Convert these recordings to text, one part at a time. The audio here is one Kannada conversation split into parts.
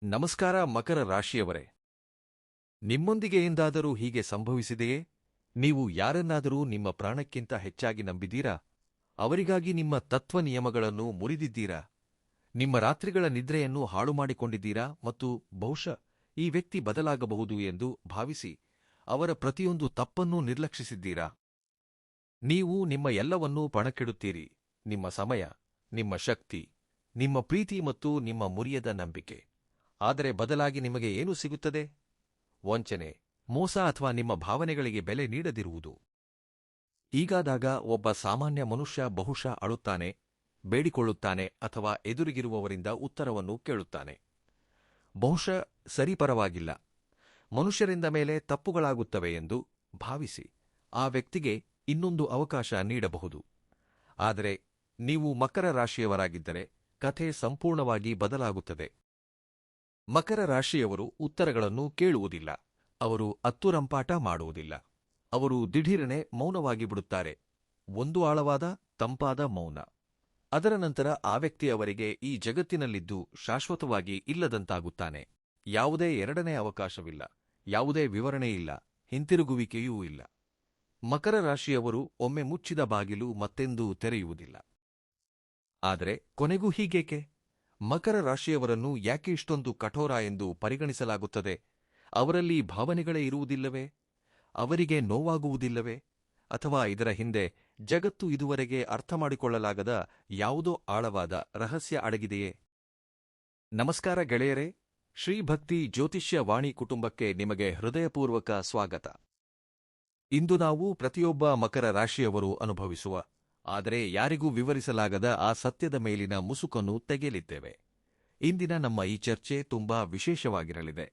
ನಮಸ್ಕಾರ ಮಕರ ರಾಶಿಯವರೇ. ನಿಮ್ಮೊಂದಿಗೆ ಎಂದಾದರೂ ಹೀಗೆ ಸಂಭವಿಸಿದೆಯೇ? ನೀವು ಯಾರನ್ನಾದರೂ ನಿಮ್ಮ ಪ್ರಾಣಕ್ಕಿಂತ ಹೆಚ್ಚಾಗಿ ನಂಬಿದ್ದೀರಾ? ಅವರಿಗಾಗಿ ನಿಮ್ಮ ತತ್ವ ನಿಯಮಗಳನ್ನು ಮುರಿದಿದ್ದೀರಾ? ನಿಮ್ಮ ರಾತ್ರಿಗಳ ನಿದ್ರೆಯನ್ನು ಹಾಳುಮಾಡಿಕೊಂಡಿದ್ದೀರಾ ಮತ್ತು ಬಹುಶಃ ಈ ವ್ಯಕ್ತಿ ಬದಲಾಗಬಹುದು ಎಂದು ಭಾವಿಸಿ ಅವರ ಪ್ರತಿಯೊಂದು ತಪ್ಪನ್ನೂ ನಿರ್ಲಕ್ಷಿಸಿದ್ದೀರಾ? ನೀವು ನಿಮ್ಮ ಎಲ್ಲವನ್ನೂ ಪಣಕ್ಕಿಡುತ್ತೀರಿ, ನಿಮ್ಮ ಸಮಯ, ನಿಮ್ಮ ಶಕ್ತಿ, ನಿಮ್ಮ ಪ್ರೀತಿ ಮತ್ತು ನಿಮ್ಮ ಮುರಿಯದ ನಂಬಿಕೆ. ಆದರೆ ಬದಲಾಗಿ ನಿಮಗೆ ಏನು ಸಿಗುತ್ತದೆ? ವಂಚನೆ, ಮೋಸ ಅಥವಾ ನಿಮ್ಮ ಭಾವನೆಗಳಿಗೆ ಬೆಲೆ ನೀಡದಿರುವುದು. ಹೀಗಾದಾಗ ಒಬ್ಬ ಸಾಮಾನ್ಯ ಮನುಷ್ಯ ಬಹುಶಃ ಅಳುತ್ತಾನೆ, ಬೇಡಿಕೊಳ್ಳುತ್ತಾನೆ ಅಥವಾ ಎದುರಿಗಿರುವವರಿಂದ ಉತ್ತರವನ್ನು ಕೇಳುತ್ತಾನೆ. ಬಹುಶಃ ಸರಿ, ಪರವಾಗಿಲ್ಲ, ಮನುಷ್ಯರಿಂದ ಮೇಲೆ ತಪ್ಪುಗಳಾಗುತ್ತವೆ ಎಂದು ಭಾವಿಸಿ ಆ ವ್ಯಕ್ತಿಗೆ ಇನ್ನೊಂದು ಅವಕಾಶ ನೀಡಬಹುದು. ಆದರೆ ನೀವು ಮಕರ ರಾಶಿಯವರಾಗಿದ್ದರೆ ಕಥೆ ಸಂಪೂರ್ಣವಾಗಿ ಬದಲಾಗುತ್ತದೆ. ಮಕರ ರಾಶಿಯವರು ಉತ್ತರಗಳನ್ನು ಕೇಳುವುದಿಲ್ಲ, ಅವರು ಅತ್ತುರಂಪಾಟ ಮಾಡುವುದಿಲ್ಲ, ಅವರು ದಿಢೀರನೆ ಮೌನವಾಗಿ ಬಿಡುತ್ತಾರೆ. ಒಂದು ಆಳವಾದ, ತಂಪಾದ ಮೌನ. ಅದರ ನಂತರ ಆ ವ್ಯಕ್ತಿ ಅವರಿಗೆ ಈ ಜಗತ್ತಿನಲ್ಲಿದ್ದು ಶಾಶ್ವತವಾಗಿ ಇಲ್ಲದಂತಾಗುತ್ತಾನೆ. ಯಾವುದೇ ಎರಡನೇ ಅವಕಾಶವಿಲ್ಲ, ಯಾವುದೇ ವಿವರಣೆಯಿಲ್ಲ, ಹಿಂತಿರುಗುವಿಕೆಯೂ ಇಲ್ಲ. ಮಕರ ರಾಶಿಯವರು ಒಮ್ಮೆ ಮುಚ್ಚಿದ ಬಾಗಿಲು ಮತ್ತೆಂದೂ ತೆರೆಯುವುದಿಲ್ಲ. ಆದರೆ ಕೊನೆಗೂ ಹೀಗೇಕೆ? ಮಕರ ರಾಶಿಯವರನ್ನು ಯಾಕೆ ಇಷ್ಟೊಂದು ಕಠೋರ ಎಂದು ಪರಿಗಣಿಸಲಾಗುತ್ತದೆ? ಅವರಲ್ಲಿ ಭಾವನೆಗಳೇ ಇರುವುದಿಲ್ಲವೇ? ಅವರಿಗೆ ನೋವಾಗುವುದಿಲ್ಲವೇ? ಅಥವಾ ಇದರ ಹಿಂದೆ ಜಗತ್ತು ಇದುವರೆಗೆ ಅರ್ಥಮಾಡಿಕೊಳ್ಳಲಾಗದ ಯಾವುದೋ ಆಳವಾದ ರಹಸ್ಯ ಅಡಗಿದೆಯೇ? ನಮಸ್ಕಾರ ಗೆಳೆಯರೇ, ಶ್ರೀಭಕ್ತಿ ಜ್ಯೋತಿಷ್ಯ ವಾಣಿ ಕುಟುಂಬಕ್ಕೆ ನಿಮಗೆ ಹೃದಯಪೂರ್ವಕ ಸ್ವಾಗತ. ಇಂದು ನಾವು ಪ್ರತಿಯೊಬ್ಬ ಮಕರ ರಾಶಿಯವರು ಅನುಭವಿಸುವ, ಆದರೆ ಯಾರಿಗೂ ವಿವರಿಸಲಾಗದ ಆ ಸತ್ಯದ ಮೇಲಿನ ಮುಸುಕನ್ನು ತೆಗೆಯಲಿದ್ದೇವೆ. ಇಂದಿನ ನಮ್ಮ ಈ ಚರ್ಚೆ ತುಂಬಾ ವಿಶೇಷವಾಗಿರಲಿದೆ.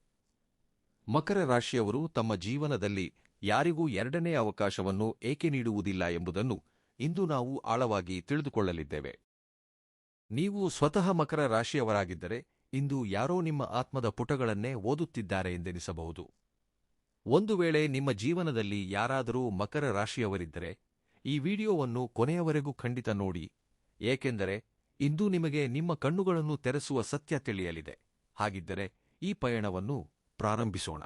ಮಕರ ರಾಶಿಯವರು ತಮ್ಮ ಜೀವನದಲ್ಲಿ ಯಾರಿಗೂ ಎರಡನೇ ಅವಕಾಶವನ್ನು ಏಕೆ ನೀಡುವುದಿಲ್ಲ ಎಂಬುದನ್ನು ಇಂದು ನಾವು ಆಳವಾಗಿ ತಿಳಿದುಕೊಳ್ಳಲಿದ್ದೇವೆ. ನೀವು ಸ್ವತಃ ಮಕರ ರಾಶಿಯವರಾಗಿದ್ದರೆ ಇಂದು ಯಾರೋ ನಿಮ್ಮ ಆತ್ಮದ ಪುಟಗಳನ್ನೇ ಓದುತ್ತಿದ್ದಾರೆ ಎಂದೆನಿಸಬಹುದು. ಒಂದು ವೇಳೆ ನಿಮ್ಮ ಜೀವನದಲ್ಲಿ ಯಾರಾದರೂ ಮಕರ ರಾಶಿಯವರಿದ್ದರೆ ಈ ವಿಡಿಯೋವನ್ನು ಕೊನೆಯವರೆಗೂ ಖಂಡಿತ ನೋಡಿ, ಏಕೆಂದರೆ ಇಂದು ನಿಮಗೆ ನಿಮ್ಮ ಕಣ್ಣುಗಳನ್ನು ತೆರೆಸುವ ಸತ್ಯ ತಿಳಿಯಲಿದೆ. ಹಾಗಿದ್ದರೆ ಈ ಪಯಣವನ್ನು ಪ್ರಾರಂಭಿಸೋಣ.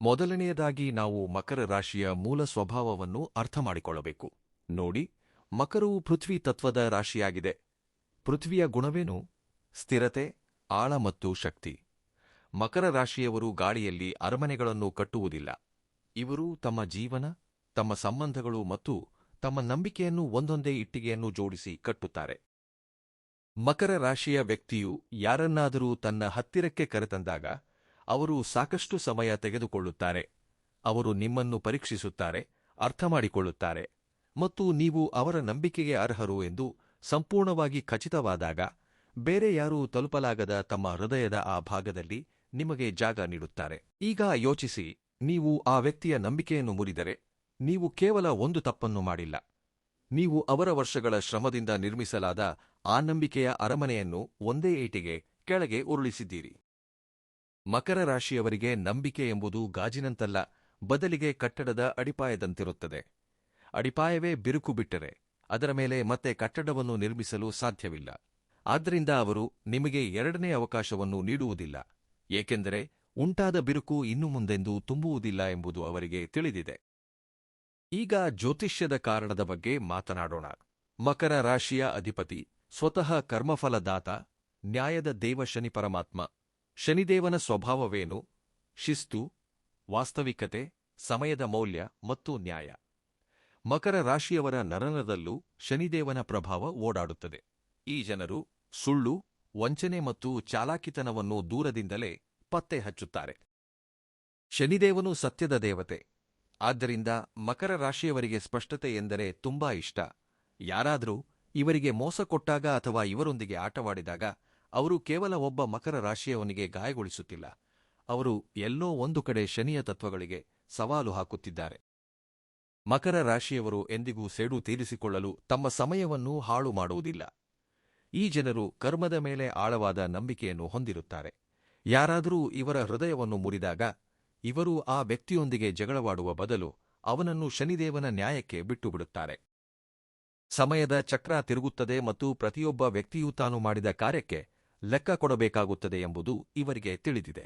ಮೊದಲನೆಯದಾಗಿ ನಾವು ಮಕರ ರಾಶಿಯ ಮೂಲ ಸ್ವಭಾವವನ್ನು ಅರ್ಥಮಾಡಿಕೊಳ್ಳಬೇಕು. ನೋಡಿ, ಮಕರವು ಪೃಥ್ವಿ ತತ್ವದ ರಾಶಿಯಾಗಿದೆ. ಪೃಥ್ವಿಯ ಗುಣವೇನು? ಸ್ಥಿರತೆ, ಆಳ ಮತ್ತು ಶಕ್ತಿ. ಮಕರ ರಾಶಿಯವರು ಗಾಳಿಯಲ್ಲಿ ಅರಮನೆಗಳನ್ನು ಕಟ್ಟುವುದಿಲ್ಲ. ಇವರು ತಮ್ಮ ಜೀವನ, ತಮ್ಮ ಸಂಬಂಧಗಳು ಮತ್ತು ತಮ್ಮ ನಂಬಿಕೆಯನ್ನು ಒಂದೊಂದೇ ಇಟ್ಟಿಗೆಯನ್ನು ಜೋಡಿಸಿ ಕಟ್ಟುತ್ತಾರೆ. ಮಕರ ರಾಶಿಯ ವ್ಯಕ್ತಿಯು ಯಾರನ್ನಾದರೂ ತನ್ನ ಹತ್ತಿರಕ್ಕೆ ಕರೆತಂದಾಗ ಅವರು ಸಾಕಷ್ಟು ಸಮಯ ತೆಗೆದುಕೊಳ್ಳುತ್ತಾರೆ. ಅವರು ನಿಮ್ಮನ್ನು ಪರೀಕ್ಷಿಸುತ್ತಾರೆ, ಅರ್ಥಮಾಡಿಕೊಳ್ಳುತ್ತಾರೆ ಮತ್ತು ನೀವು ಅವರ ನಂಬಿಕೆಗೆ ಅರ್ಹರು ಎಂದು ಸಂಪೂರ್ಣವಾಗಿ ಖಚಿತವಾದಾಗ ಬೇರೆ ಯಾರೂ ತಲುಪಲಾಗದ ತಮ್ಮ ಹೃದಯದ ಆ ಭಾಗದಲ್ಲಿ ನಿಮಗೆ ಜಾಗ ನೀಡುತ್ತಾರೆ. ಈಗ ಯೋಚಿಸಿ, ನೀವು ಆ ವ್ಯಕ್ತಿಯ ನಂಬಿಕೆಯನ್ನು ಮುರಿದರೆ ನೀವು ಕೇವಲ ಒಂದು ತಪ್ಪನ್ನು ಮಾಡಿಲ್ಲ. ನೀವು ಅವರ ವರ್ಷಗಳ ಶ್ರಮದಿಂದ ನಿರ್ಮಿಸಲಾದ ಆ ನಂಬಿಕೆಯ ಅರಮನೆಯನ್ನು ಒಂದೇ ಏಟಿಗೆ ಕೆಳಗೆ ಉರುಳಿಸಿದ್ದೀರಿ. ಮಕರ ರಾಶಿಯವರಿಗೆ ನಂಬಿಕೆ ಎಂಬುದು ಗಾಜಿನಂತಲ್ಲ, ಬದಲಿಗೆ ಕಟ್ಟಡದ ಅಡಿಪಾಯದಂತಿರುತ್ತದೆ. ಅಡಿಪಾಯವೇ ಬಿರುಕು ಬಿಟ್ಟರೆ ಅದರ ಮೇಲೆ ಮತ್ತೆ ಕಟ್ಟಡವನ್ನು ನಿರ್ಮಿಸಲು ಸಾಧ್ಯವಿಲ್ಲ. ಆದ್ದರಿಂದ ಅವರು ನಿಮಗೆ ಎರಡನೇ ಅವಕಾಶವನ್ನು ನೀಡುವುದಿಲ್ಲ, ಏಕೆಂದರೆ ಉಂಟಾದ ಬಿರುಕು ಇನ್ನು ಮುಂದೆಂದೂ ತುಂಬುವುದಿಲ್ಲ ಎಂಬುದು ಅವರಿಗೆ ತಿಳಿದಿದೆ. ಈಗ ಜ್ಯೋತಿಷ್ಯದ ಕಾರಣದ ಬಗ್ಗೆ ಮಾತನಾಡೋಣ. ಮಕರ ರಾಶಿಯ ಅಧಿಪತಿ ಸ್ವತಃ ಕರ್ಮಫಲದಾತ, ನ್ಯಾಯದ ದೇವ ಶನಿ ಪರಮಾತ್ಮ. ಶನಿದೇವನ ಸ್ವಭಾವವೇನು? ಶಿಸ್ತು, ವಾಸ್ತವಿಕತೆ, ಸಮಯದ ಮೌಲ್ಯ ಮತ್ತು ನ್ಯಾಯ. ಮಕರ ರಾಶಿಯವರ ನರನದಲ್ಲೂ ಶನಿದೇವನ ಪ್ರಭಾವ ಓಡಾಡುತ್ತದೆ. ಈ ಜನರು ಸುಳ್ಳು, ವಂಚನೆ ಮತ್ತು ಚಾಲಾಕಿತನವನ್ನು ದೂರದಿಂದಲೇ ಪತ್ತೆ ಹಚ್ಚುತ್ತಾರೆ. ಶನಿದೇವನು ಸತ್ಯದ ದೇವತೆ. ಆದ್ದರಿಂದ ಮಕರ ರಾಶಿಯವರಿಗೆ ಸ್ಪಷ್ಟತೆ ಎಂದರೆ ತುಂಬಾ ಇಷ್ಟ. ಯಾರಾದರೂ ಇವರಿಗೆ ಮೋಸ ಕೊಟ್ಟಾಗ ಅಥವಾ ಇವರೊಂದಿಗೆ ಆಟವಾಡಿದಾಗ ಅವರು ಕೇವಲ ಒಬ್ಬ ಮಕರ ರಾಶಿಯವನಿಗೆ ಗಾಯಗೊಳಿಸುತ್ತಿಲ್ಲ, ಅವರು ಎಲ್ಲೋ ಒಂದು ಕಡೆ ಶನಿಯ ತತ್ವಗಳಿಗೆ ಸವಾಲು ಹಾಕುತ್ತಿದ್ದಾರೆ. ಮಕರ ರಾಶಿಯವರು ಎಂದಿಗೂ ಸೇಡು ತೀರಿಸಿಕೊಳ್ಳಲು ತಮ್ಮ ಸಮಯವನ್ನು ಹಾಳು ಮಾಡುವುದಿಲ್ಲ. ಈ ಜನರು ಕರ್ಮದ ಮೇಲೆ ಆಳವಾದ ನಂಬಿಕೆಯನ್ನು ಹೊಂದಿರುತ್ತಾರೆ. ಯಾರಾದರೂ ಇವರ ಹೃದಯವನ್ನು ಮುರಿದಾಗ ಇವರು ಆ ವ್ಯಕ್ತಿಯೊಂದಿಗೆ ಜಗಳವಾಡುವ ಬದಲು ಅವನನ್ನು ಶನಿದೇವನ ನ್ಯಾಯಕ್ಕೆ ಬಿಟ್ಟುಬಿಡುತ್ತಾರೆ. ಸಮಯದ ಚಕ್ರ ತಿರುಗುತ್ತದೆ ಮತ್ತು ಪ್ರತಿಯೊಬ್ಬ ವ್ಯಕ್ತಿಯೂ ತಾನು ಮಾಡಿದ ಕಾರ್ಯಕ್ಕೆ ಲೆಕ್ಕ ಕೊಡಬೇಕಾಗುತ್ತದೆ ಎಂಬುದು ಇವರಿಗೆ ತಿಳಿದಿದೆ.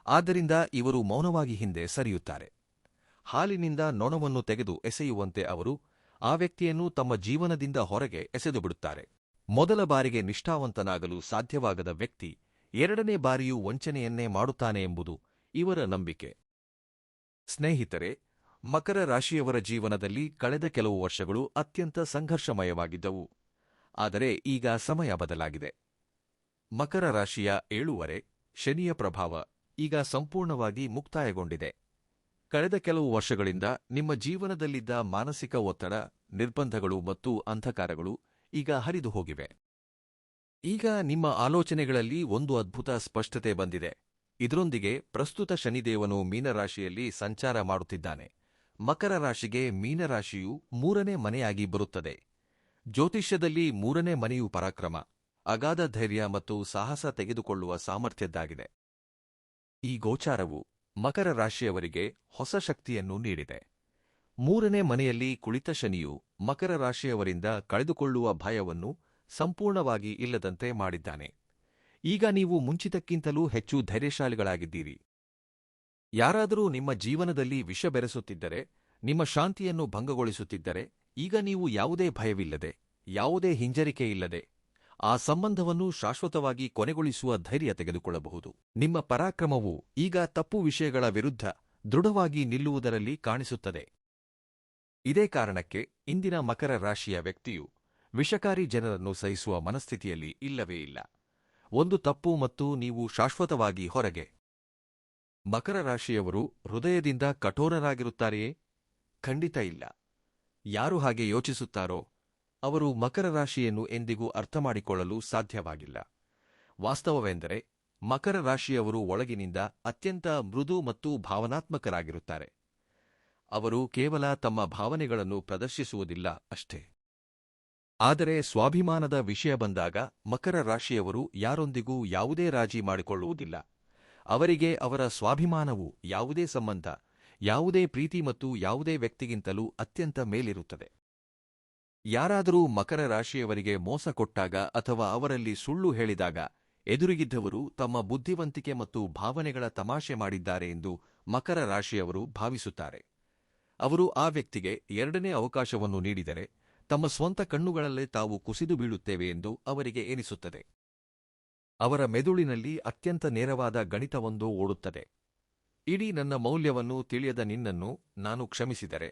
ಆದ್ದರಿಂದ ಇವರು ಮೌನವಾಗಿ ಹಿಂದೆ ಸರಿಯುತ್ತಾರೆ. ಹಾಲಿನಿಂದ ನೊಣವನ್ನು ತೆಗೆದು ಎಸೆಯುವಂತೆ ಅವರು ಆ ವ್ಯಕ್ತಿಯನ್ನು ತಮ್ಮ ಜೀವನದಿಂದ ಹೊರಗೆ ಎಸೆದುಬಿಡುತ್ತಾರೆ. ಮೊದಲ ಬಾರಿಗೆ ನಿಷ್ಠಾವಂತನಾಗಲು ಸಾಧ್ಯವಾಗದ ವ್ಯಕ್ತಿ ಎರಡನೇ ಬಾರಿಯೂ ವಂಚನೆಯನ್ನೇ ಮಾಡುತ್ತಾನೆ ಎಂಬುದು ಇವರ ನಂಬಿಕೆ. ಸ್ನೇಹಿತರೆ, ಮಕರ ರಾಶಿಯವರ ಜೀವನದಲ್ಲಿ ಕಳೆದ ಕೆಲವು ವರ್ಷಗಳು ಅತ್ಯಂತ ಸಂಘರ್ಷಮಯವಾಗಿದ್ದವು. ಆದರೆ ಈಗ ಸಮಯ ಬದಲಾಗಿದೆ. ಮಕರ ರಾಶಿಯ 7 ಶನಿಯ ಪ್ರಭಾವ ಈಗ ಸಂಪೂರ್ಣವಾಗಿ ಮುಕ್ತಾಯಗೊಂಡಿದೆ. ಕಳೆದ ಕೆಲವು ವರ್ಷಗಳಿಂದ ನಿಮ್ಮ ಜೀವನದಲ್ಲಿದ್ದ ಮಾನಸಿಕ ಒತ್ತಡ, ನಿರ್ಬಂಧಗಳು ಮತ್ತು ಅಂಧಕಾರಗಳು ಈಗ ಹರಿದು ಹೋಗಿವೆ. ಈಗ ನಿಮ್ಮ ಆಲೋಚನೆಗಳಲ್ಲಿ ಒಂದು ಅದ್ಭುತ ಸ್ಪಷ್ಟತೆ ಬಂದಿದೆ. ಇದರೊಂದಿಗೆ ಪ್ರಸ್ತುತ ಶನಿದೇವನು ಮೀನರಾಶಿಯಲ್ಲಿ ಸಂಚಾರ ಮಾಡುತ್ತಿದ್ದಾನೆ. ಮಕರ ರಾಶಿಗೆ ಮೀನರಾಶಿಯು 3ನೇ ಮನೆಯಾಗಿ ಬರುತ್ತದೆ. ಜ್ಯೋತಿಷ್ಯದಲ್ಲಿ 3ನೇ ಮನೆಯು ಪರಾಕ್ರಮ, ಅಗಾಧ ಧೈರ್ಯ ಮತ್ತು ಸಾಹಸ ತೆಗೆದುಕೊಳ್ಳುವ ಸಾಮರ್ಥ್ಯದ್ದಾಗಿದೆ. ಈ ಗೋಚಾರವು ಮಕರ ರಾಶಿಯವರಿಗೆ ಹೊಸ ಶಕ್ತಿಯನ್ನು ನೀಡಿದೆ. 3ನೇ ಮನೆಯಲ್ಲಿ ಕುಳಿತ ಶನಿಯು ಮಕರ ರಾಶಿಯವರಿಂದ ಕಳೆದುಕೊಳ್ಳುವ ಭಯವನ್ನು ಸಂಪೂರ್ಣವಾಗಿ ಇಲ್ಲದಂತೆ ಮಾಡಿದ್ದಾನೆ. ಈಗ ನೀವು ಮುಂಚಿತಕ್ಕಿಂತಲೂ ಹೆಚ್ಚು ಧೈರ್ಯಶಾಲಿಗಳಾಗಿದ್ದೀರಿ. ಯಾರಾದರೂ ನಿಮ್ಮ ಜೀವನದಲ್ಲಿ ವಿಷ ಬೆರೆಸುತ್ತಿದ್ದರೆ, ನಿಮ್ಮ ಶಾಂತಿಯನ್ನು ಭಂಗಗೊಳಿಸುತ್ತಿದ್ದರೆ, ಈಗ ನೀವು ಯಾವುದೇ ಭಯವಿಲ್ಲದೆ, ಯಾವುದೇ ಹಿಂಜರಿಕೆಯಿಲ್ಲದೆ ಆ ಸಂಬಂಧವನ್ನು ಶಾಶ್ವತವಾಗಿ ಕೊನೆಗೊಳಿಸುವ ಧೈರ್ಯ ತೆಗೆದುಕೊಳ್ಳಬಹುದು. ನಿಮ್ಮ ಪರಾಕ್ರಮವು ಈಗ ತಪ್ಪು ವಿಷಯಗಳ ವಿರುದ್ಧ ದೃಢವಾಗಿ ನಿಲ್ಲುವುದರಲ್ಲಿ ಕಾಣಿಸುತ್ತದೆ. ಇದೇ ಕಾರಣಕ್ಕೆ ಇಂದಿನ ಮಕರ ರಾಶಿಯ ವ್ಯಕ್ತಿಯು ವಿಷಕಾರಿ ಜನರನ್ನು ಸಹಿಸುವ ಮನಸ್ಥಿತಿಯಲ್ಲಿ ಇಲ್ಲವೇ ಇಲ್ಲ. ಒಂದು ತಪ್ಪು ಮತ್ತು ನೀವು ಶಾಶ್ವತವಾಗಿ ಹೊರಗೆ. ಮಕರ ರಾಶಿಯವರು ಹೃದಯದಿಂದ ಕಠೋರರಾಗಿರುತ್ತಾರೆಯೇ? ಖಂಡಿತ ಇಲ್ಲ. ಯಾರು ಹಾಗೆ ಯೋಚಿಸುತ್ತಾರೋ ಅವರು ಮಕರ ರಾಶಿಯನ್ನು ಎಂದಿಗೂ ಅರ್ಥಮಾಡಿಕೊಳ್ಳಲು ಸಾಧ್ಯವಾಗಿಲ್ಲ. ವಾಸ್ತವವೆಂದರೆ ಮಕರ ರಾಶಿಯವರು ಒಳಗಿನಿಂದ ಅತ್ಯಂತ ಮೃದು ಮತ್ತು ಭಾವನಾತ್ಮಕರಾಗಿರುತ್ತಾರೆ. ಅವರು ಕೇವಲ ತಮ್ಮ ಭಾವನೆಗಳನ್ನು ಪ್ರದರ್ಶಿಸುವುದಿಲ್ಲ ಅಷ್ಟೇ. ಆದರೆ ಸ್ವಾಭಿಮಾನದ ವಿಷಯ ಬಂದಾಗ ಮಕರ ರಾಶಿಯವರು ಯಾರೊಂದಿಗೂ ಯಾವುದೇ ರಾಜಿ ಮಾಡಿಕೊಳ್ಳುವುದಿಲ್ಲ. ಅವರಿಗೆ ಅವರ ಸ್ವಾಭಿಮಾನವು ಯಾವುದೇ ಸಂಬಂಧ, ಯಾವುದೇ ಪ್ರೀತಿ ಮತ್ತು ಯಾವುದೇ ವ್ಯಕ್ತಿಗಿಂತಲೂ ಅತ್ಯಂತ ಮೇಲಿರುತ್ತದೆ. ಯಾರಾದರೂ ಮಕರ ರಾಶಿಯವರಿಗೆ ಮೋಸ ಕೊಟ್ಟಾಗ ಅಥವಾ ಅವರಲ್ಲಿ ಸುಳ್ಳು ಹೇಳಿದಾಗ ಎದುರಿಗಿದ್ದವರು ತಮ್ಮ ಬುದ್ಧಿವಂತಿಕೆ ಮತ್ತು ಭಾವನೆಗಳ ತಮಾಷೆ ಮಾಡಿದ್ದಾರೆ ಎಂದು ಮಕರ ರಾಶಿಯವರು ಭಾವಿಸುತ್ತಾರೆ. ಅವರು ಆ ವ್ಯಕ್ತಿಗೆ ಎರಡನೇ ಅವಕಾಶವನ್ನು ನೀಡಿದರೆ ತಮ್ಮ ಸ್ವಂತ ಕಣ್ಣುಗಳಲ್ಲೇ ತಾವು ಕುಸಿದು ಬೀಳುತ್ತೇವೆ ಎಂದು ಅವರಿಗೆ ಎನಿಸುತ್ತದೆ. ಅವರ ಮೆದುಳಿನಲ್ಲಿ ಅತ್ಯಂತ ನೇರವಾದ ಗಣಿತವೊಂದು ಓಡುತ್ತದೆ. ಇಡೀ ನನ್ನ ಮೌಲ್ಯವನ್ನು ತಿಳಿಯದ ನಿನ್ನನ್ನು ನಾನು ಕ್ಷಮಿಸಿದರೆ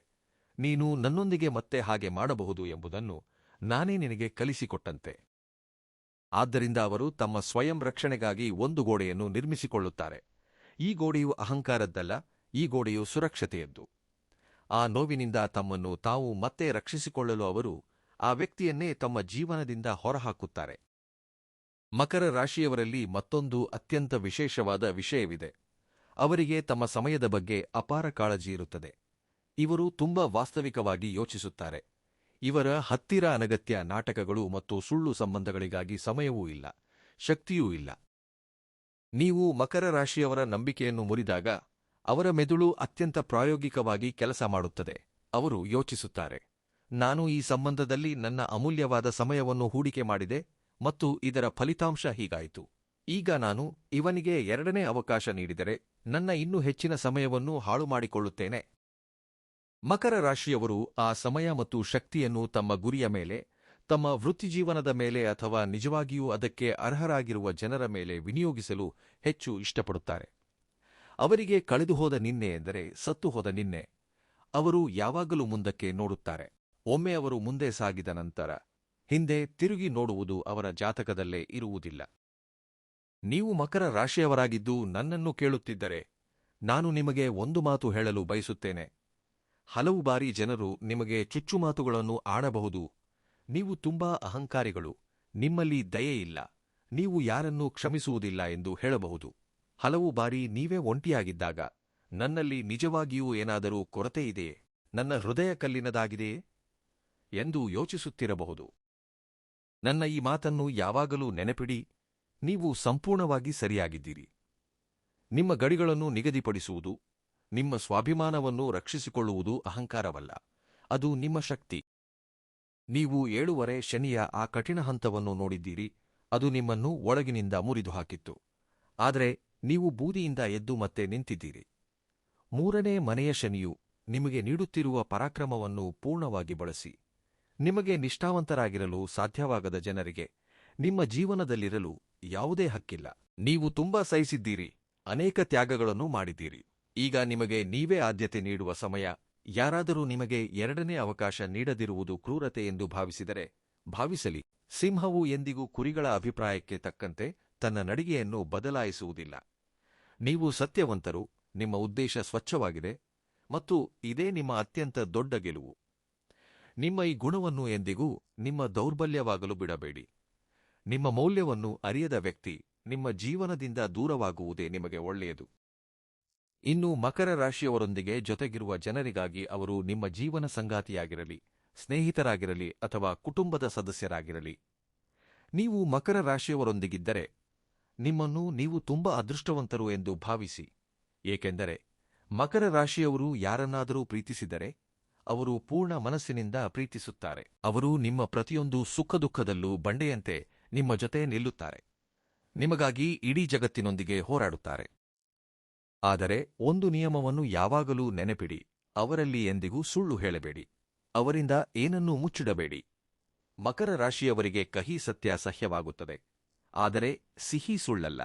ನೀನು ನನ್ನೊಂದಿಗೆ ಮತ್ತೆ ಹಾಗೆ ಮಾಡಬಹುದು ಎಂಬುದನ್ನು ನಾನೇ ನಿನಗೆ ಕಲಿಸಿಕೊಟ್ಟಂತೆ. ಆದ್ದರಿಂದ ಅವರು ತಮ್ಮ ಸ್ವಯಂ ರಕ್ಷಣೆಗಾಗಿ ಒಂದು ಗೋಡೆಯನ್ನು ನಿರ್ಮಿಸಿಕೊಳ್ಳುತ್ತಾರೆ. ಈ ಗೋಡೆಯು ಅಹಂಕಾರದ್ದಲ್ಲ, ಈ ಗೋಡೆಯು ಸುರಕ್ಷತೆಯದ್ದು. ಆ ನೋವಿನಿಂದ ತಮ್ಮನ್ನು ತಾವು ಮತ್ತೆ ರಕ್ಷಿಸಿಕೊಳ್ಳಲು ಅವರು ಆ ವ್ಯಕ್ತಿಯನ್ನೇ ತಮ್ಮ ಜೀವನದಿಂದ ಹೊರಹಾಕುತ್ತಾರೆ. ಮಕರ ರಾಶಿಯವರಲ್ಲಿ ಮತ್ತೊಂದು ಅತ್ಯಂತ ವಿಶೇಷವಾದ ವಿಷಯವಿದೆ. ಅವರಿಗೆ ತಮ್ಮ ಸಮಯದ ಬಗ್ಗೆ ಅಪಾರ ಕಾಳಜಿ ಇರುತ್ತದೆ. ಇವರು ತುಂಬಾ ವಾಸ್ತವಿಕವಾಗಿ ಯೋಚಿಸುತ್ತಾರೆ. ಇವರ ಹತ್ತಿರ ಅನಗತ್ಯ ನಾಟಕಗಳು ಮತ್ತು ಸುಳ್ಳು ಸಂಬಂಧಗಳಿಗಾಗಿ ಸಮಯವೂ ಇಲ್ಲ, ಶಕ್ತಿಯೂ ಇಲ್ಲ. ನೀವು ಮಕರ ರಾಶಿಯವರ ನಂಬಿಕೆಯನ್ನು ಮುರಿದಾಗ ಅವರ ಮೆದುಳು ಅತ್ಯಂತ ಪ್ರಾಯೋಗಿಕವಾಗಿ ಕೆಲಸ ಮಾಡುತ್ತದೆ. ಅವರು ಯೋಚಿಸುತ್ತಾರೆ, ನಾನು ಈ ಸಂಬಂಧದಲ್ಲಿ ನನ್ನ ಅಮೂಲ್ಯವಾದ ಸಮಯವನ್ನು ಹೂಡಿಕೆ ಮಾಡಿದೆ ಮತ್ತು ಇದರ ಫಲಿತಾಂಶ ಹೀಗಾಯಿತು. ಈಗ ನಾನು ಇವನಿಗೆ ಎರಡನೇ ಅವಕಾಶ ನೀಡಿದರೆ ನನ್ನ ಇನ್ನೂ ಹೆಚ್ಚಿನ ಸಮಯವನ್ನು ಹಾಳು ಮಾಡಿಕೊಳ್ಳುತ್ತೇನೆ. ಮಕರ ರಾಶಿಯವರು ಆ ಸಮಯ ಮತ್ತು ಶಕ್ತಿಯನ್ನು ತಮ್ಮ ಗುರಿಯ ಮೇಲೆ, ತಮ್ಮ ವೃತ್ತಿಜೀವನದ ಮೇಲೆ ಅಥವಾ ನಿಜವಾಗಿಯೂ ಅದಕ್ಕೆ ಅರ್ಹರಾಗಿರುವ ಜನರ ಮೇಲೆ ವಿನಿಯೋಗಿಸಲು ಹೆಚ್ಚು ಇಷ್ಟಪಡುತ್ತಾರೆ. ಅವರಿಗೆ ಕಳೆದುಹೋದ ನಿನ್ನೆ ಎಂದರೆ ಸತ್ತು ಹೋದ ನಿನ್ನೆ. ಅವರು ಯಾವಾಗಲೂ ಮುಂದಕ್ಕೆ ನೋಡುತ್ತಾರೆ. ಒಮ್ಮೆ ಅವರು ಮುಂದೆ ಸಾಗಿದ ನಂತರ ಹಿಂದೆ ತಿರುಗಿ ನೋಡುವುದು ಅವರ ಜಾತಕದಲ್ಲೇ ಇರುವುದಿಲ್ಲ. ನೀವು ಮಕರ ರಾಶಿಯವರಾಗಿದ್ದು ನನ್ನನ್ನು ಕೇಳುತ್ತಿದ್ದರೆ ನಾನು ನಿಮಗೆ ಒಂದು ಮಾತು ಹೇಳಲು ಬಯಸುತ್ತೇನೆ. ಹಲವು ಬಾರಿ ಜನರು ನಿಮಗೆ ಚುಚ್ಚುಮಾತುಗಳನ್ನು ಆಡಬಹುದು. ನೀವು ತುಂಬಾ ಅಹಂಕಾರಿಗಳು, ನಿಮ್ಮಲ್ಲಿ ದಯೆಯಿಲ್ಲ, ನೀವು ಯಾರನ್ನೂ ಕ್ಷಮಿಸುವುದಿಲ್ಲ ಎಂದು ಹೇಳಬಹುದು. ಹಲವು ಬಾರಿ ನೀವೇ ಒಂಟಿಯಾಗಿದ್ದಾಗ ನನ್ನಲ್ಲಿ ನಿಜವಾಗಿಯೂ ಏನಾದರೂ ಕೊರತೆಯಿದೆಯೇ, ನನ್ನ ಹೃದಯ ಕಲ್ಲಿನದಾಗಿದೆಯೇ ಎಂದು ಯೋಚಿಸುತ್ತಿರಬಹುದು. ನನ್ನ ಈ ಮಾತನ್ನು ಯಾವಾಗಲೂ ನೆನಪಿಡಿ, ನೀವು ಸಂಪೂರ್ಣವಾಗಿ ಸರಿಯಾಗಿದ್ದೀರಿ. ನಿಮ್ಮ ಗಡಿಗಳನ್ನು ನಿಗದಿಪಡಿಸುವುದು, ನಿಮ್ಮ ಸ್ವಾಭಿಮಾನವನ್ನು ರಕ್ಷಿಸಿಕೊಳ್ಳುವುದು ಅಹಂಕಾರವಲ್ಲ, ಅದು ನಿಮ್ಮ ಶಕ್ತಿ. ನೀವು 7 ಶನಿಯ ಆ ಕಠಿಣ ಹಂತವನ್ನು ನೋಡಿದ್ದೀರಿ ಅದು ನಿಮ್ಮನ್ನು ಒಳಗಿನಿಂದ ಮುರಿದು ಹಾಕಿತ್ತು. ಆದರೆ ನೀವು ಬೂದಿಯಿಂದ ಎದ್ದು ಮತ್ತೆ ನಿಂತಿದ್ದೀರಿ. ಮೂರನೇ ಮನೆಯ ಶನಿಯು ನಿಮಗೆ ನೀಡುತ್ತಿರುವ ಪರಾಕ್ರಮವನ್ನು ಪೂರ್ಣವಾಗಿ ಬಳಸಿ. ನಿಮಗೆ ನಿಷ್ಠಾವಂತರಾಗಿರಲು ಸಾಧ್ಯವಾಗದ ಜನರಿಗೆ ನಿಮ್ಮ ಜೀವನದಲ್ಲಿರಲು ಯಾವುದೇ ಹಕ್ಕಿಲ್ಲ. ನೀವು ತುಂಬಾ ಸಹಿಸಿದ್ದೀರಿ, ಅನೇಕ ತ್ಯಾಗಗಳನ್ನು ಮಾಡಿದ್ದೀರಿ. ಈಗ ನಿಮಗೆ ನೀವೇ ಆದ್ಯತೆ ನೀಡುವ ಸಮಯ. ಯಾರಾದರೂ ನಿಮಗೆ ಎರಡನೇ ಅವಕಾಶ ನೀಡದಿರುವುದು ಕ್ರೂರತೆ ಎಂದು ಭಾವಿಸಿದರೆ ಭಾವಿಸಲಿ. ಸಿಂಹವು ಎಂದಿಗೂ ಕುರಿಗಳ ಅಭಿಪ್ರಾಯಕ್ಕೆ ತಕ್ಕಂತೆ ತನ್ನ ನಡಿಗೆಯನ್ನು ಬದಲಾಯಿಸುವುದಿಲ್ಲ. ನೀವು ಸತ್ಯವಂತರು, ನಿಮ್ಮ ಉದ್ದೇಶ ಸ್ವಚ್ಛವಾಗಿದೆ, ಮತ್ತು ಇದೇ ನಿಮ್ಮ ಅತ್ಯಂತ ದೊಡ್ಡ ಗೆಲುವು. ನಿಮ್ಮ ಈ ಗುಣವನ್ನು ಎಂದಿಗೂ ನಿಮ್ಮ ದೌರ್ಬಲ್ಯವಾಗಲು ಬಿಡಬೇಡಿ. ನಿಮ್ಮ ಮೌಲ್ಯವನ್ನು ಅರಿಯದ ವ್ಯಕ್ತಿ ನಿಮ್ಮ ಜೀವನದಿಂದ ದೂರವಾಗುವುದೇ ನಿಮಗೆ ಒಳ್ಳೆಯದು. ಇನ್ನು ಮಕರ ರಾಶಿಯವರೊಂದಿಗೆ ಜೊತೆಗಿರುವ ಜನರಿಗಾಗಿ ಅವರು ನಿಮ್ಮ ಜೀವನ ಸಂಗಾತಿಯಾಗಿರಲಿ, ಸ್ನೇಹಿತರಾಗಿರಲಿ ಅಥವಾ ಕುಟುಂಬದ ಸದಸ್ಯರಾಗಿರಲಿ, ನೀವು ಮಕರ ರಾಶಿಯವರೊಂದಿಗಿದ್ದರೆ ನಿಮ್ಮನ್ನು ನೀವು ತುಂಬಾ ಅದೃಷ್ಟವಂತರು ಎಂದು ಭಾವಿಸಿ. ಏಕೆಂದರೆ ಮಕರ ರಾಶಿಯವರು ಯಾರನ್ನಾದರೂ ಪ್ರೀತಿಸಿದರೆ ಅವರು ಪೂರ್ಣ ಮನಸ್ಸಿನಿಂದ ಪ್ರೀತಿಸುತ್ತಾರೆ. ಅವರು ನಿಮ್ಮ ಪ್ರತಿಯೊಂದು ಸುಖದುಃಖದಲ್ಲೂ ಬಂಡೆಯಂತೆ ನಿಮ್ಮ ಜೊತೆ ನಿಲ್ಲುತ್ತಾರೆ, ನಿಮಗಾಗಿ ಇಡೀ ಜಗತ್ತಿನೊಂದಿಗೆ ಹೋರಾಡುತ್ತಾರೆ. ಆದರೆ ಒಂದು ನಿಯಮವನ್ನು ಯಾವಾಗಲೂ ನೆನಪಿಡಿ: ಅವರಲ್ಲಿ ಎಂದಿಗೂ ಸುಳ್ಳು ಹೇಳಬೇಡಿ, ಅವರಿಂದ ಏನನ್ನೂ ಮುಚ್ಚಿಡಬೇಡಿ. ಮಕರ ರಾಶಿಯವರಿಗೆ ಕಹಿ ಸತ್ಯ ಸಹ್ಯವಾಗುತ್ತದೆ, ಆದರೆ ಸಿಹಿ ಸುಳ್ಳಲ್ಲ.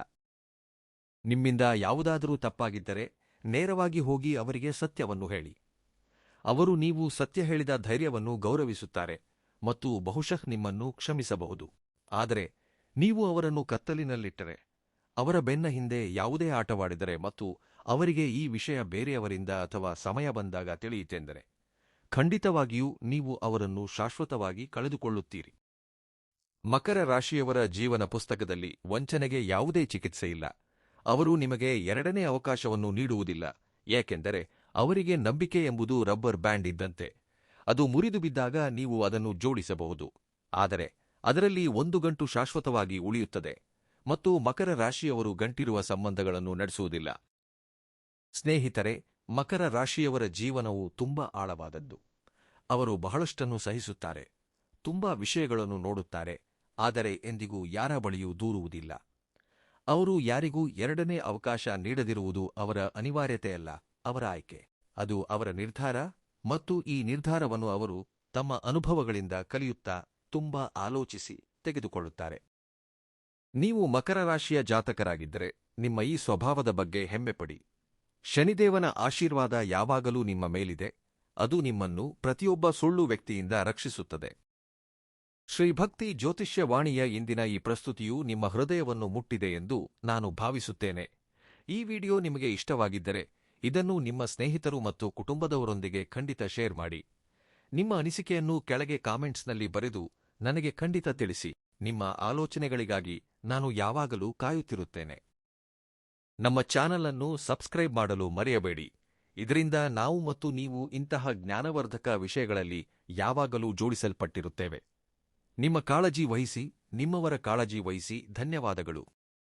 ನಿಮ್ಮಿಂದ ಯಾವುದಾದರೂ ತಪ್ಪಾಗಿದ್ದರೆ ನೇರವಾಗಿ ಹೋಗಿ ಅವರಿಗೆ ಸತ್ಯವನ್ನು ಹೇಳಿ. ಅವರು ನೀವು ಸತ್ಯ ಹೇಳಿದ ಧೈರ್ಯವನ್ನು ಗೌರವಿಸುತ್ತಾರೆ ಮತ್ತು ಬಹುಶಃ ನಿಮ್ಮನ್ನು ಕ್ಷಮಿಸಬಹುದು. ಆದರೆ ನೀವು ಅವರನ್ನು ಕತ್ತಲಿನಲ್ಲಿಟ್ಟರೆ, ಅವರ ಬೆನ್ನ ಹಿಂದೆ ಯಾವುದೇ ಆಟವಾಡಿದರೆ ಮತ್ತು ಅವರಿಗೆ ಈ ವಿಷಯ ಬೇರೆಯವರಿಂದ ಅಥವಾ ಸಮಯ ಬಂದಾಗ ತಿಳಿಯಿತೆಂದರೆ, ಖಂಡಿತವಾಗಿಯೂ ನೀವು ಅವರನ್ನು ಶಾಶ್ವತವಾಗಿ ಕಳೆದುಕೊಳ್ಳುತ್ತೀರಿ. ಮಕರ ರಾಶಿಯವರ ಜೀವನ ಪುಸ್ತಕದಲ್ಲಿ ವಂಚನೆಗೆ ಯಾವುದೇ ಚಿಕಿತ್ಸೆಯಿಲ್ಲ. ಅವರು ನಿಮಗೆ ಎರಡನೇ ಅವಕಾಶವನ್ನು ನೀಡುವುದಿಲ್ಲ, ಏಕೆಂದರೆ ಅವರಿಗೆ ನಂಬಿಕೆ ಎಂಬುದು ರಬ್ಬರ್ ಬ್ಯಾಂಡ್ ಇದ್ದಂತೆ. ಅದು ಮುರಿದು ಬಿದ್ದಾಗ ನೀವು ಅದನ್ನು ಜೋಡಿಸಬಹುದು, ಆದರೆ ಅದರಲ್ಲಿ ಒಂದು ಗಂಟು ಶಾಶ್ವತವಾಗಿ ಉಳಿಯುತ್ತದೆ, ಮತ್ತು ಮಕರ ರಾಶಿಯವರು ಗಂಟಿರುವ ಸಂಬಂಧಗಳನ್ನು ನಡೆಸುವುದಿಲ್ಲ. ಸ್ನೇಹಿತರೆ, ಮಕರ ರಾಶಿಯವರ ಜೀವನವು ತುಂಬಾ ಆಳವಾದದ್ದು. ಅವರು ಬಹಳಷ್ಟನ್ನು ಸಹಿಸುತ್ತಾರೆ, ತುಂಬಾ ವಿಷಯಗಳನ್ನು ನೋಡುತ್ತಾರೆ, ಆದರೆ ಎಂದಿಗೂ ಯಾರ ಬಳಿಯೂ ದೂರುವುದಿಲ್ಲ. ಅವರು ಯಾರಿಗೂ ಎರಡನೇ ಅವಕಾಶ ನೀಡದಿರುವುದು ಅವರ ಅನಿವಾರ್ಯತೆಯಲ್ಲ, ಅವರ ಆಯ್ಕೆ. ಅದು ಅವರ ನಿರ್ಧಾರ, ಮತ್ತು ಈ ನಿರ್ಧಾರವನ್ನು ಅವರು ತಮ್ಮ ಅನುಭವಗಳಿಂದ ಕಲಿಯುತ್ತಾ ತುಂಬಾ ಆಲೋಚಿಸಿ ತೆಗೆದುಕೊಳ್ಳುತ್ತಾರೆ. ನೀವು ಮಕರ ರಾಶಿಯ ಜಾತಕರಾಗಿದ್ದರೆ ನಿಮ್ಮ ಈ ಸ್ವಭಾವದ ಬಗ್ಗೆ ಹೆಮ್ಮೆಪಡಿ. ಶನಿದೇವನ ಆಶೀರ್ವಾದ ಯಾವಾಗಲೂ ನಿಮ್ಮ ಮೇಲಿದೆ, ಅದು ನಿಮ್ಮನ್ನು ಪ್ರತಿಯೊಬ್ಬ ಸುಳ್ಳು ವ್ಯಕ್ತಿಯಿಂದ ರಕ್ಷಿಸುತ್ತದೆ. ಶ್ರೀಭಕ್ತಿ ಜ್ಯೋತಿಷ್ಯವಾಣಿಯ ಇಂದಿನ ಈ ಪ್ರಸ್ತುತಿಯು ನಿಮ್ಮ ಹೃದಯವನ್ನು ಮುಟ್ಟಿದೆ ಎಂದು ನಾನು ಭಾವಿಸುತ್ತೇನೆ. ಈ ವಿಡಿಯೋ ನಿಮಗೆ ಇಷ್ಟವಾಗಿದ್ದರೆ ಇದನ್ನು ನಿಮ್ಮ ಸ್ನೇಹಿತರು ಮತ್ತು ಕುಟುಂಬದವರೊಂದಿಗೆ ಖಂಡಿತ ಶೇರ್ ಮಾಡಿ. ನಿಮ್ಮ ಅನಿಸಿಕೆಯನ್ನು ಕೆಳಗೆ ಕಾಮೆಂಟ್ಸ್ನಲ್ಲಿ ಬರೆದು ನನಗೆ ಖಂಡಿತ ತಿಳಿಸಿ. ನಿಮ್ಮ ಆಲೋಚನೆಗಳಿಗಾಗಿ ನಾನು ಯಾವಾಗಲೂ ಕಾಯುತ್ತಿರುತ್ತೇನೆ. ನಮ್ಮ ಚಾನಲ್ ಅನ್ನು ಸಬ್ಸ್ಕ್ರೈಬ್ ಮಾಡಲು ಮರೆಯಬೇಡಿ. ಇದರಿಂದ ನಾವು ಮತ್ತು ನೀವು ಇಂತಹ ಜ್ಞಾನವರ್ಧಕ ವಿಷಯಗಳಲ್ಲಿ ಯಾವಾಗಲೂ ಜೋಡಿಸಲ್ಪಟ್ಟಿರುತ್ತೇವೆ. ನಿಮ್ಮ ಕಾಳಜಿ ವಹಿಸಿ, ನಿಮ್ಮವರ ಕಾಳಜಿ ವಹಿಸಿ. ಧನ್ಯವಾದಗಳು.